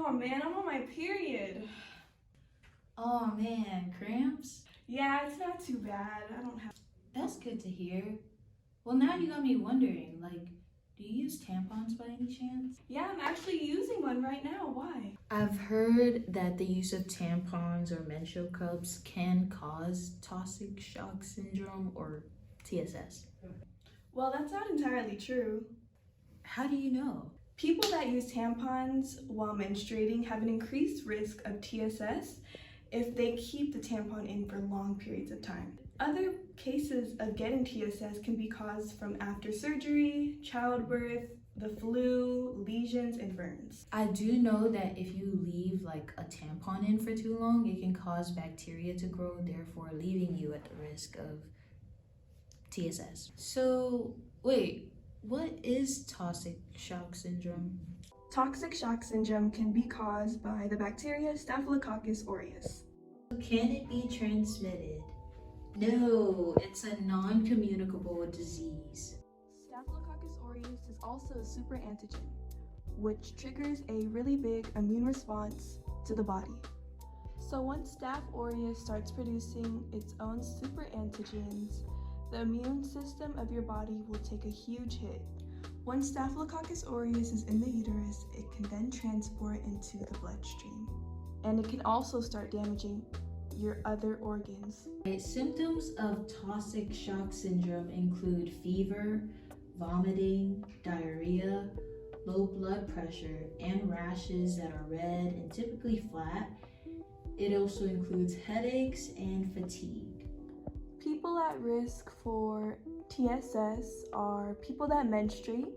Oh man, I'm on my period. Oh man, cramps? Yeah, it's not too bad. I don't have. That's good to hear. Well, now you got me wondering, like, do you use tampons by any chance? Yeah, I'm actually using one right now. Why? I've heard that the use of tampons or menstrual cups can cause toxic shock syndrome or TSS. Well, that's not entirely true. How do you know? People that use tampons while menstruating have an increased risk of TSS if they keep the tampon in for long periods of time. Other cases of getting TSS can be caused from after surgery, childbirth, the flu, lesions, and burns. I do know that if you leave like a tampon in for too long, it can cause bacteria to grow, therefore leaving you at the risk of TSS. So, wait, what is toxic shock syndrome? Toxic shock syndrome can be caused by the bacteria Staphylococcus aureus. Can it be transmitted? No, it's a non-communicable disease. Staphylococcus aureus is also a super antigen, which triggers a really big immune response to the body. So once Staph aureus starts producing its own super antigens, the immune system of your body will take a huge hit. Once Staphylococcus aureus is in the uterus, it can then transport into the bloodstream. And it can also start damaging your other organs. Symptoms of toxic shock syndrome include fever, vomiting, diarrhea, low blood pressure, and rashes that are red and typically flat. It also includes headaches and fatigue. People at risk for TSS are people that menstruate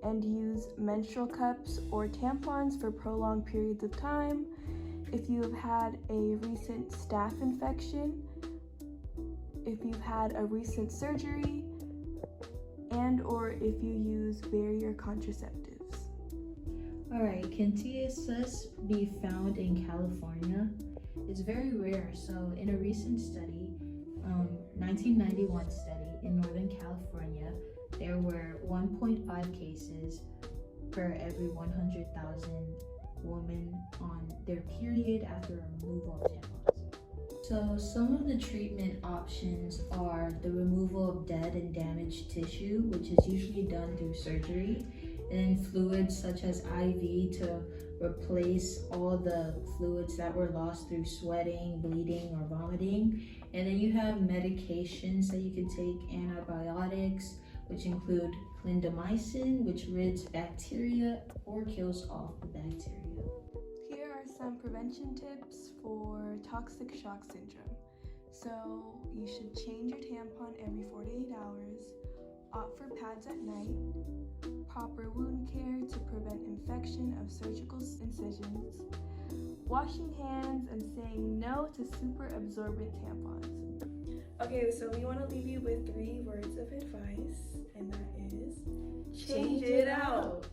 and use menstrual cups or tampons for prolonged periods of time, if you have had a recent staph infection, if you've had a recent surgery, and or if you use barrier contraceptives. Alright, can TSS be found in California? It's very rare. So in a recent study, 1991 study in Northern California, there were 1.5 cases per every 100,000 women on their period after removal of tampons. So some of the treatment options are the removal of dead and damaged tissue, which is usually done through surgery, and then fluids such as IV to replace all the fluids that were lost through sweating, bleeding, or vomiting. And then you have medications that you can take, antibiotics, which include clindamycin, which rids bacteria or kills off the bacteria. Here are some prevention tips for toxic shock syndrome. So you should change your tampon every 48 hours, opt for pads at night, proper wound care to prevent infection of surgical incisions, washing hands, and saying no to super absorbent tampons. Okay, so we want to leave you with 3 words of advice, and that is change it out.